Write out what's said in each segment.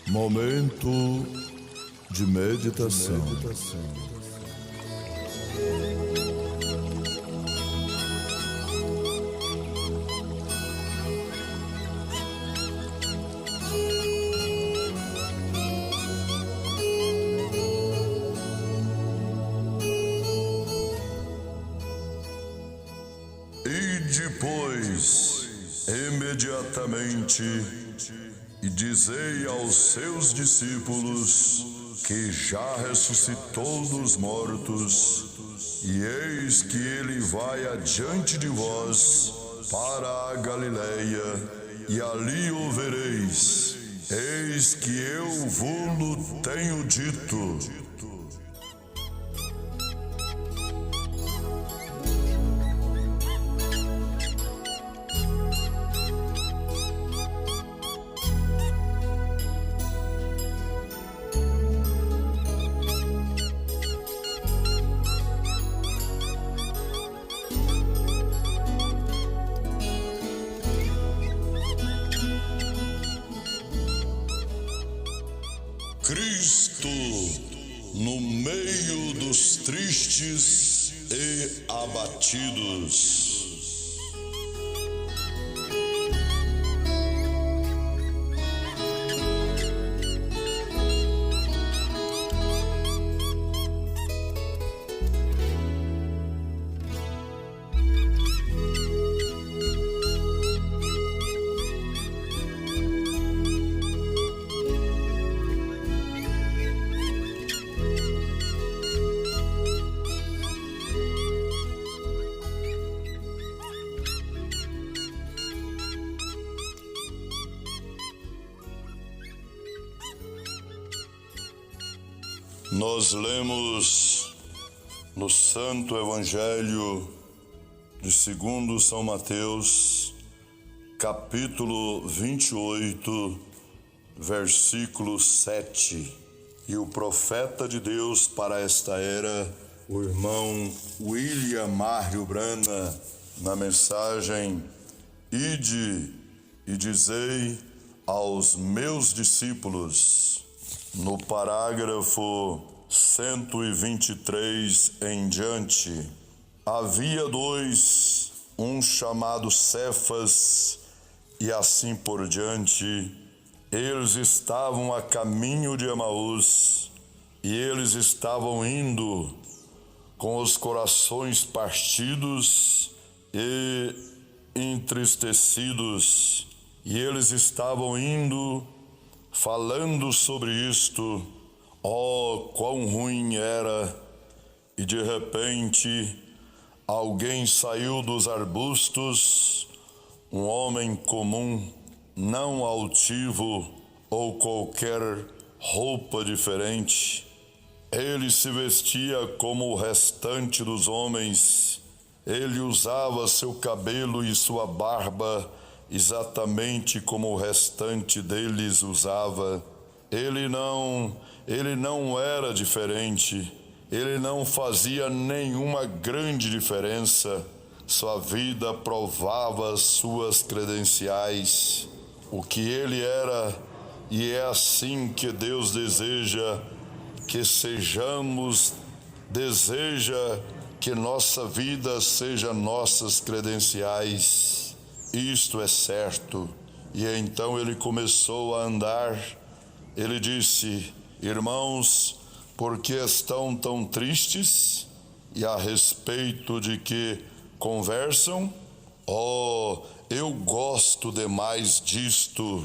Momento de meditação. E depois, imediatamente, e dizei aos seus discípulos que já ressuscitou dos mortos, e eis que ele vai adiante de vós para a Galileia, e ali o vereis. Eis que eu vos tenho dito. Cristo no meio dos tristes e abatidos. Nós lemos no Santo Evangelho de segundo São Mateus, capítulo 28, versículo 7. E o profeta de Deus para esta era, o irmão William Mário Brana, na mensagem: Ide e dizei aos meus discípulos. No parágrafo 123 em diante, havia dois, um chamado Cefas, e assim por diante. Eles estavam a caminho de Emaús, e eles estavam indo com os corações partidos e entristecidos, e eles estavam indo falando sobre isto. Oh, quão ruim era! E de repente, alguém saiu dos arbustos, um homem comum, não altivo ou qualquer roupa diferente. Ele se vestia como o restante dos homens. Ele usava seu cabelo e sua barba exatamente como o restante deles usava. Ele não era diferente. Ele não fazia nenhuma grande diferença. Sua vida provava suas credenciais, o que ele era, e é assim que Deus deseja que sejamos, deseja que nossa vida seja nossas credenciais. Isto é certo. E então ele começou a andar. Ele disse: irmãos, por que estão tão tristes? E a respeito de que conversam? Oh, eu gosto demais disto.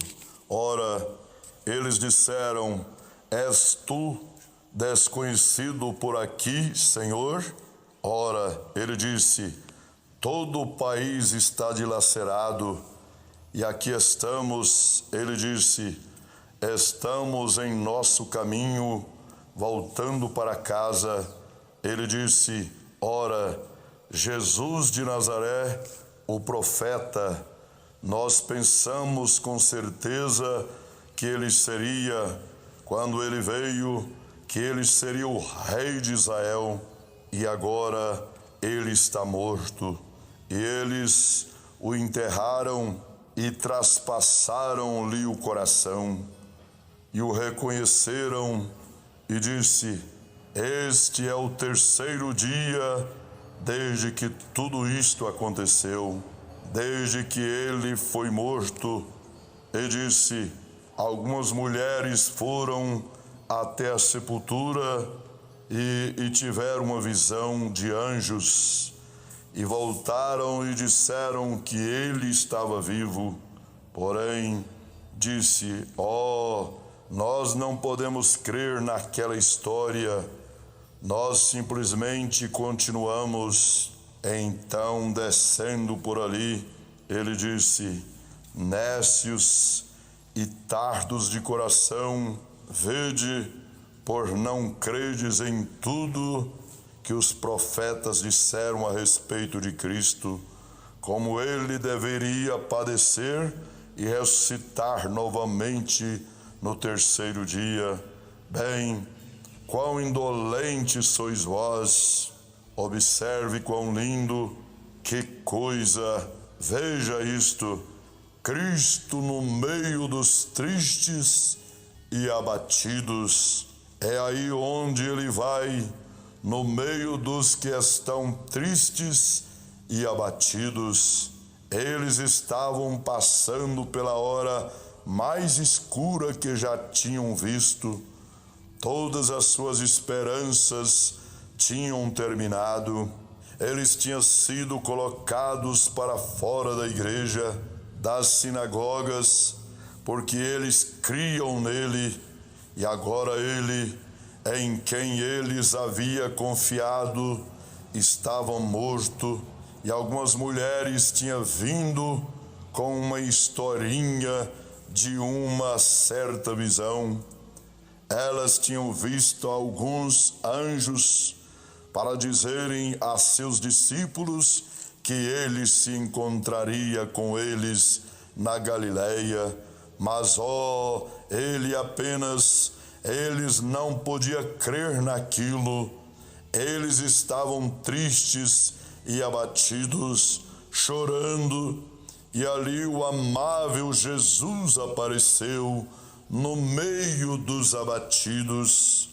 Ora, eles disseram: és tu desconhecido por aqui, Senhor? Ora, ele disse: todo o país está dilacerado, e aqui estamos. Ele disse: estamos em nosso caminho, voltando para casa. Ele disse: ora, Jesus de Nazaré, o profeta, nós pensamos com certeza que ele seria, quando ele veio, que ele seria o rei de Israel, e agora ele está morto. E eles o enterraram e traspassaram-lhe o coração. e o reconheceram, e disse: Este é o terceiro dia desde que tudo isto aconteceu, desde que ele foi morto. E disse: Algumas mulheres foram até a sepultura e tiveram uma visão de anjos, e voltaram e disseram que ele estava vivo. Porém, disse: nós não podemos crer naquela história, nós simplesmente continuamos. Então, descendo por ali, ele disse: Nécios e tardos de coração, vede, por não credes em tudo que os profetas disseram a respeito de Cristo, como ele deveria padecer e ressuscitar novamente no terceiro dia. Bem, quão indolentes sois vós! Observe quão lindo, que coisa! Veja isto: Cristo no meio dos tristes e abatidos. É aí onde ele vai, no meio dos que estão tristes e abatidos. Eles estavam passando pela hora mais escura que já tinham visto. Todas as suas esperanças tinham terminado. Eles tinham sido colocados para fora da igreja, das sinagogas, porque eles criam nele, e agora ele, em quem eles haviam confiado, estava morto. E algumas mulheres tinham vindo com uma historinha de uma certa visão. Elas tinham visto alguns anjos para dizerem a seus discípulos que ele se encontraria com eles na Galileia. Mas, eles não podiam crer naquilo. Eles estavam tristes e abatidos, chorando, e ali o amável Jesus apareceu no meio dos abatidos.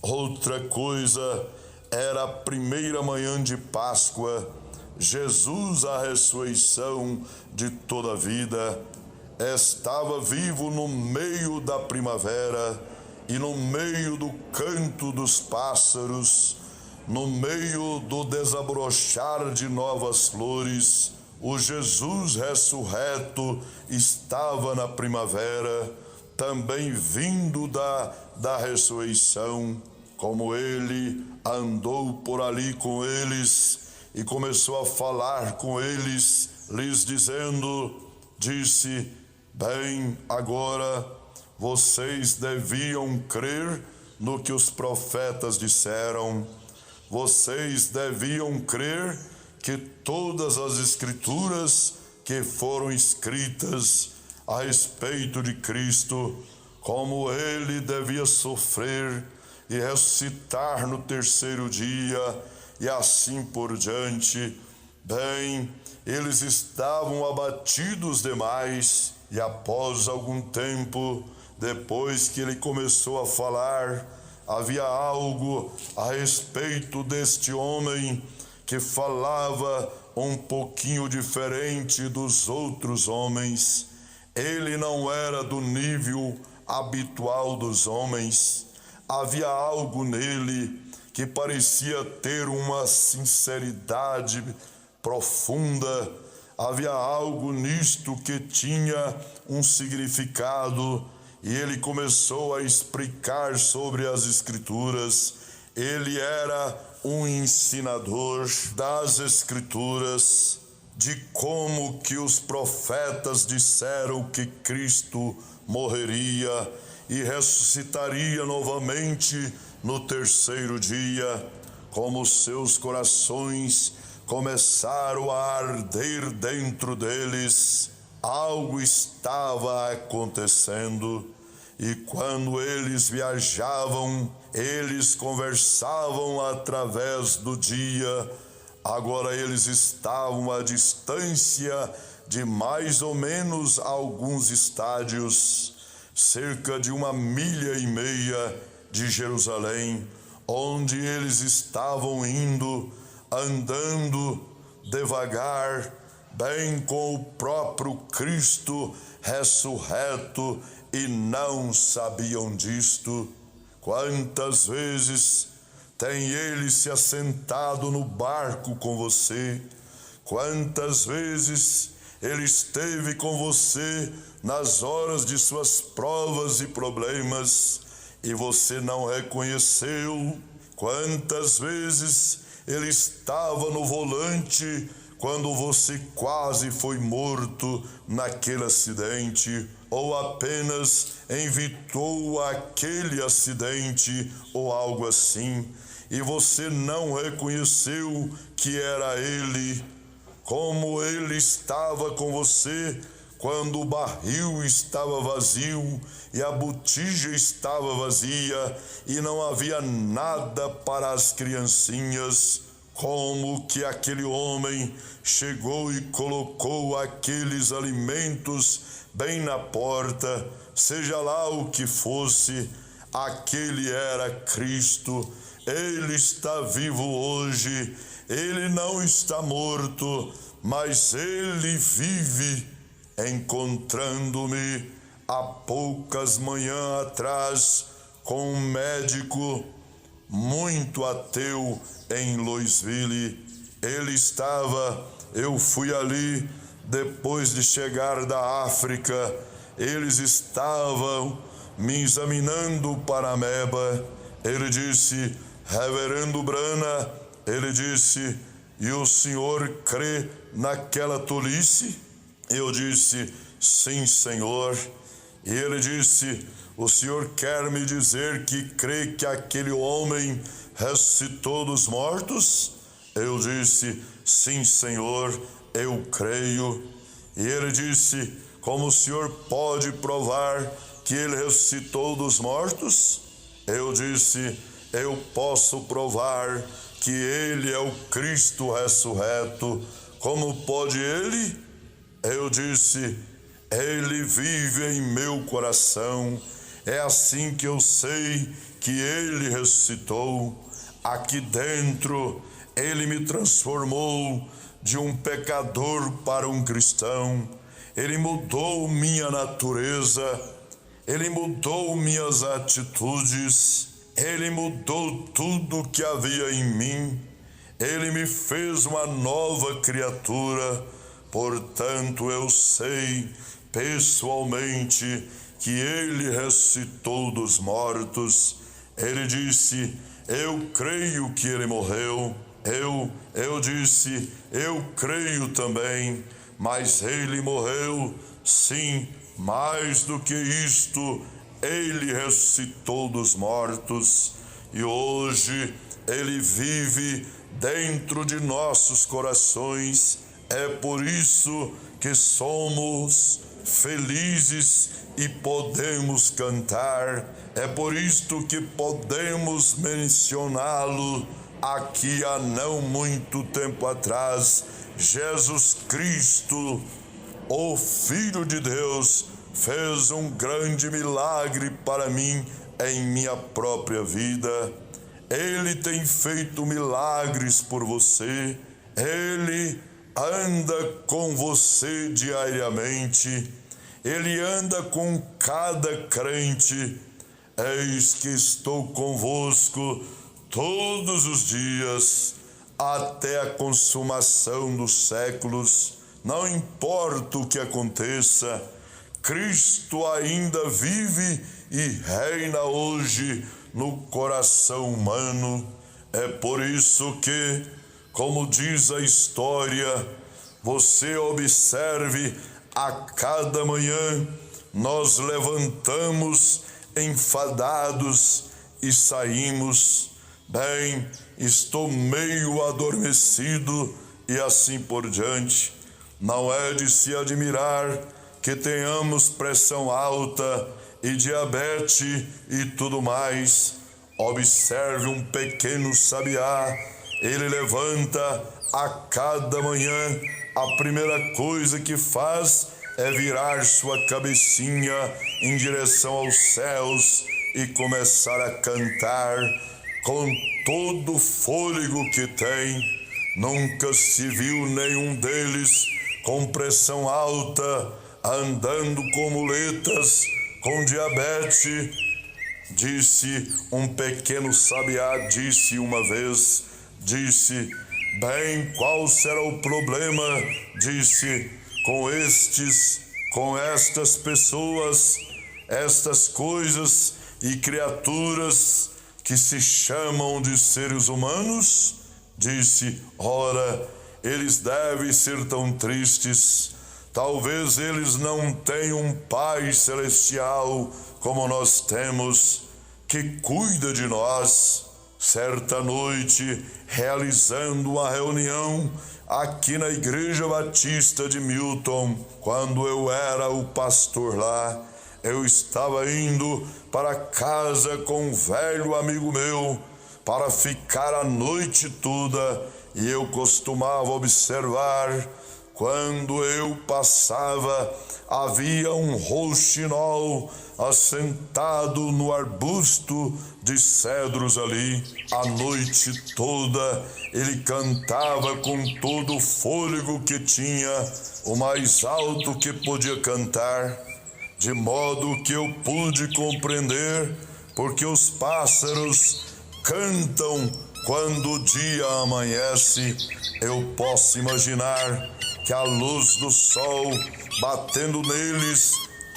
Outra coisa, era a primeira manhã de Páscoa, Jesus, a ressurreição de toda a vida, estava vivo no meio da primavera e no meio do canto dos pássaros, no meio do desabrochar de novas flores. O Jesus ressurreto estava na primavera, também vindo da ressurreição. Como ele andou por ali com eles e começou a falar com eles, lhes disse: Bem, agora vocês deviam crer no que os profetas disseram. Vocês deviam crer que todas as escrituras que foram escritas a respeito de Cristo, como ele devia sofrer e ressuscitar no terceiro dia, e assim por diante. Bem, eles estavam abatidos demais, e após algum tempo, depois que ele começou a falar, havia algo a respeito deste homem que falava um pouquinho diferente dos outros homens. Ele não era do nível habitual dos homens. Havia algo nele que parecia ter uma sinceridade profunda. Havia algo nisto que tinha um significado, e ele começou a explicar sobre as Escrituras. Ele era um ensinador das Escrituras, de como que os profetas disseram que Cristo morreria e ressuscitaria novamente no terceiro dia. Como seus corações começaram a arder dentro deles, algo estava acontecendo. E quando eles viajavam, eles conversavam através do dia. Agora eles estavam à distância de mais ou menos alguns estádios. cerca de 1,5 milhas de Jerusalém, onde eles estavam indo, andando devagar, bem com o próprio Cristo ressurreto, e não sabiam disto. Quantas vezes tem ele se assentado no barco com você? Quantas vezes ele esteve com você nas horas de suas provas e problemas e você não reconheceu? Quantas vezes ele estava no volante quando você quase foi morto naquele acidente, ou apenas evitou aquele acidente ou algo assim, e você não reconheceu que era ele? Como ele estava com você quando o barril estava vazio e a botija estava vazia e não havia nada para as criancinhas. Como que aquele homem chegou e colocou aqueles alimentos bem na porta, seja lá o que fosse, aquele era Cristo. Ele está vivo hoje, ele não está morto, mas ele vive. Encontrando-me há poucas manhãs atrás com um médico muito ateu em Louisville, eu fui ali depois de chegar da África, eles estavam me examinando para a ameba. Ele disse: Reverendo Brana, ele disse, e o senhor crê naquela tolice? Eu disse: sim, senhor. E ele disse: o senhor quer me dizer que crê que aquele homem ressuscitou dos mortos? Eu disse: sim, senhor, eu creio. E ele disse: como o senhor pode provar que ele ressuscitou dos mortos? Eu disse: eu posso provar que ele é o Cristo ressurreto. Como pode ele? Eu disse: ele vive em meu coração. É assim que eu sei que ele ressuscitou. Aqui dentro, ele me transformou de um pecador para um cristão. Ele mudou minha natureza, ele mudou minhas atitudes, ele mudou tudo que havia em mim. Ele me fez uma nova criatura. Portanto, eu sei pessoalmente que ele ressuscitou dos mortos. Ele disse: eu creio que ele morreu. Eu disse: eu creio também, mas ele morreu, sim, mais do que isto, ele ressuscitou dos mortos, e hoje ele vive dentro de nossos corações. É por isso que somos felizes e podemos cantar. É por isto que podemos mencioná-lo aqui há não muito tempo atrás. Jesus Cristo, o Filho de Deus, fez um grande milagre para mim em minha própria vida. Ele tem feito milagres por você. Ele anda com você diariamente. Ele anda com cada crente. Eis que estou convosco todos os dias, até a consumação dos séculos. Não importa o que aconteça, Cristo ainda vive e reina hoje no coração humano. É por isso que, como diz a história, você observe, a cada manhã nós levantamos enfadados e saímos. Bem, estou meio adormecido e assim por diante. Não é de se admirar que tenhamos pressão alta e diabetes e tudo mais. Observe um pequeno sabiá. Ele levanta a cada manhã, a primeira coisa que faz é virar sua cabecinha em direção aos céus e começar a cantar com todo o fôlego que tem. Nunca se viu nenhum deles com pressão alta, andando com muletas, com diabetes. Disse um pequeno sabiá, disse uma vez, bem, qual será o problema? Disse, com estas pessoas, estas coisas e criaturas que se chamam de seres humanos? Disse, ora, eles devem ser tão tristes. Talvez eles não tenham um Pai Celestial como nós temos, que cuida de nós. Certa noite, realizando uma reunião aqui na Igreja Batista de Milton, quando eu era o pastor lá, eu estava indo para casa com um velho amigo meu para ficar a noite toda, e eu costumava observar, quando eu passava, havia um rouxinol assentado no arbusto de cedros ali. A noite toda ele cantava com todo o fôlego que tinha, o mais alto que podia cantar, de modo que eu pude compreender, porque os pássaros cantam quando o dia amanhece. Eu posso imaginar que a luz do sol batendo neles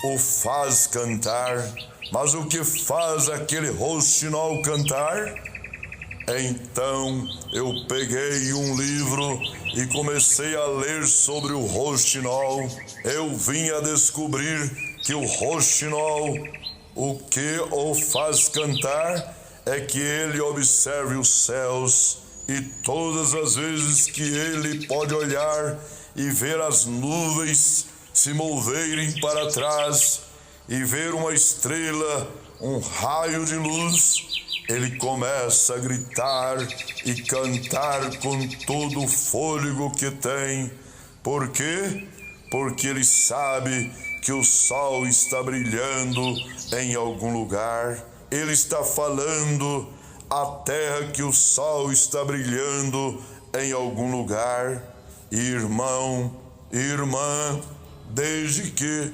o faz cantar. Mas o que faz aquele rouxinol cantar? Então eu peguei um livro e comecei a ler sobre o rouxinol. Eu vim a descobrir que o rouxinol, o que o faz cantar é que ele observe os céus, e todas as vezes que ele pode olhar e ver as nuvens se moverem para trás e ver uma estrela, um raio de luz, ele começa a gritar e cantar com todo o fôlego que tem. Por quê? Porque ele sabe que o sol está brilhando em algum lugar. Ele está falando à terra que o sol está brilhando em algum lugar. Irmão, irmã, desde que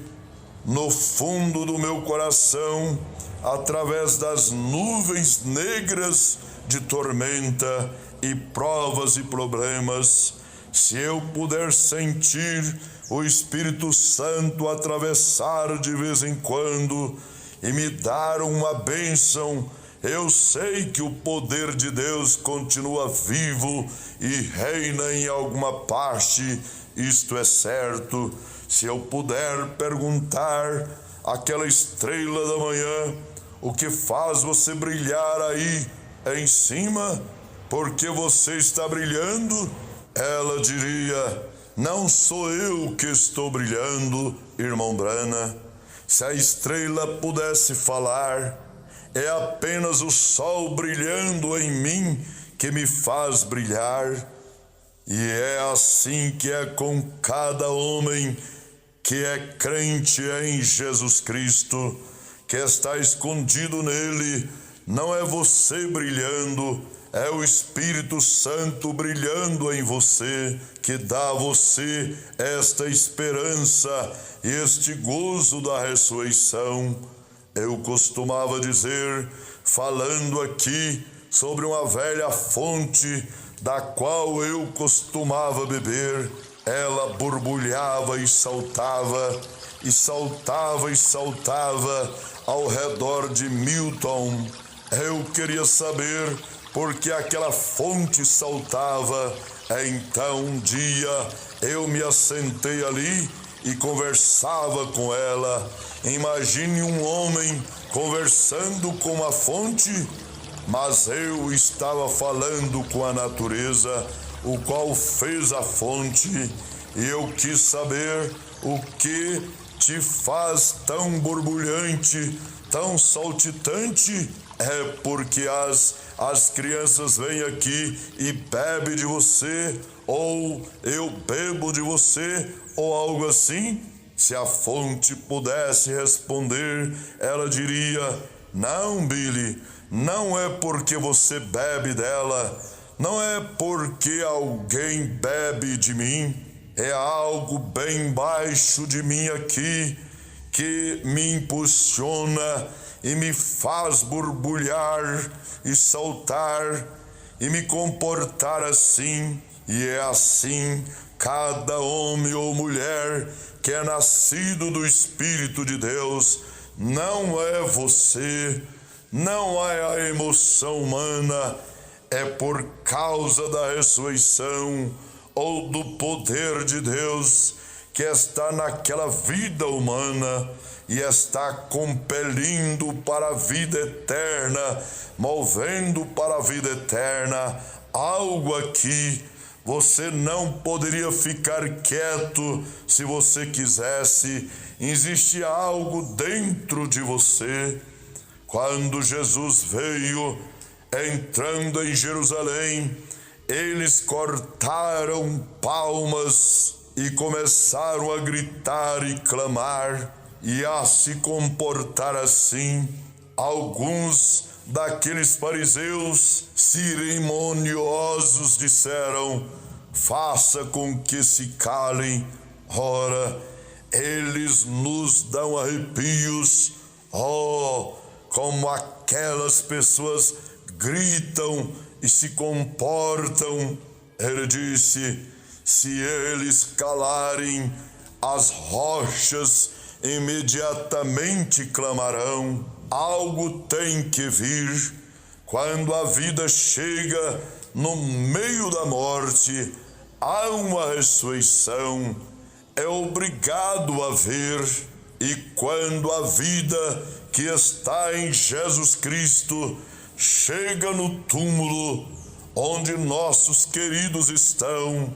no fundo do meu coração, através das nuvens negras de tormenta e provas e problemas, se eu puder sentir o Espírito Santo atravessar de vez em quando e me dar uma bênção, eu sei que o poder de Deus continua vivo e reina em alguma parte, isto é certo. Se eu puder perguntar àquela estrela da manhã, o que faz você brilhar aí em cima? Por que você está brilhando? Ela diria, não sou eu que estou brilhando, irmão Brana. Se a estrela pudesse falar, é apenas o sol brilhando em mim que me faz brilhar. E é assim que é com cada homem que é crente em Jesus Cristo, que está escondido nele. Não é você brilhando, é o Espírito Santo brilhando em você, que dá a você esta esperança e este gozo da ressurreição. Eu costumava dizer, falando aqui sobre uma velha fonte da qual eu costumava beber, ela borbulhava e saltava, e saltava e saltava ao redor de Milton. Eu queria saber por que aquela fonte saltava. Então um dia eu me assentei ali e conversava com ela. Imagine um homem conversando com uma fonte, mas eu estava falando com a natureza, o qual fez a fonte, e eu quis saber o que te faz tão borbulhante, tão saltitante. É porque as crianças vêm aqui e bebem de você, ou eu bebo de você, ou algo assim? Se a fonte pudesse responder, ela diria: não, Billy, não é porque você bebe dela, não é porque alguém bebe de mim, é algo bem baixo de mim aqui que me impulsiona e me faz borbulhar e saltar e me comportar assim. E é assim cada homem ou mulher que é nascido do Espírito de Deus. Não é você, não é a emoção humana, é por causa da ressurreição ou do poder de Deus que está naquela vida humana e está compelindo para a vida eterna, movendo para a vida eterna. Algo aqui, você não poderia ficar quieto se você quisesse. Existe algo dentro de você. Quando Jesus veio, entrando em Jerusalém, eles cortaram palmas e começaram a gritar e clamar e a se comportar assim. Alguns daqueles fariseus cerimoniosos disseram: faça com que se calem. Ora, eles nos dão arrepios. Oh, como aquelas pessoas gritam e se comportam. Ele disse: se eles calarem, as rochas imediatamente clamarão. Algo tem que vir. Quando a vida chega no meio da morte, há uma ressurreição. É obrigado a ver. E quando a vida que está em Jesus Cristo chega no túmulo, onde nossos queridos estão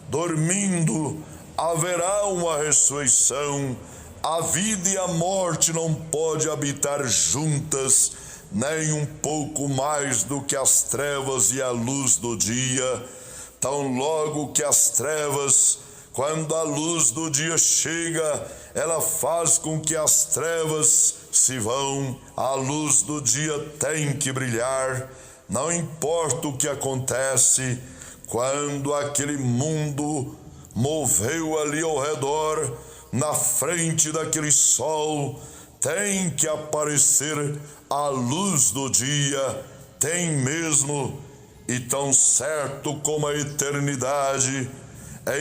dormindo, haverá uma ressurreição. A vida e a morte não podem habitar juntas, nem um pouco mais do que as trevas e a luz do dia. Tão logo que as trevas, quando a luz do dia chega, ela faz com que as trevas se vão. A luz do dia tem que brilhar, não importa o que acontece. Quando aquele mundo moveu ali ao redor, na frente daquele sol, tem que aparecer a luz do dia, tem mesmo. E tão certo como a eternidade,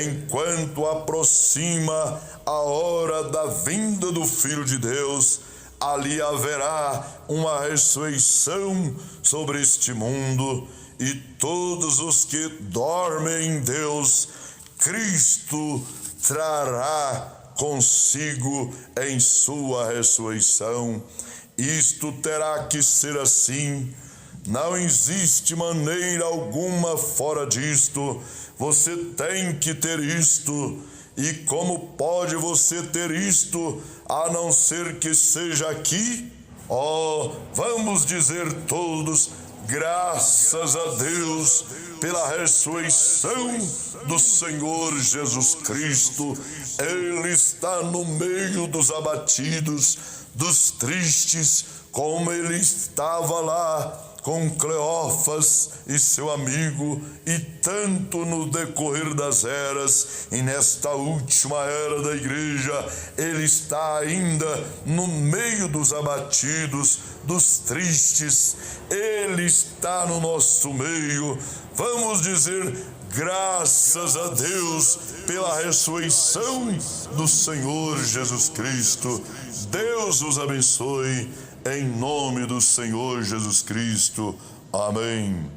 enquanto aproxima a hora da vinda do Filho de Deus, ali haverá uma ressurreição sobre este mundo, e todos os que dormem em Deus, Cristo trará consigo em sua ressurreição. Isto terá que ser assim. Não existe maneira alguma fora disto. Você tem que ter isto. E como pode você ter isto, a não ser que seja aqui? Oh, vamos dizer todos: graças a Deus pela ressurreição do Senhor Jesus Cristo. Ele está no meio dos abatidos, dos tristes, como ele estava lá com Cleófas e seu amigo, e tanto no decorrer das eras, e nesta última era da igreja, ele está ainda no meio dos abatidos, dos tristes. Ele está no nosso meio. Vamos dizer: graças a Deus pela ressurreição do Senhor Jesus Cristo. Deus os abençoe, em nome do Senhor Jesus Cristo. Amém.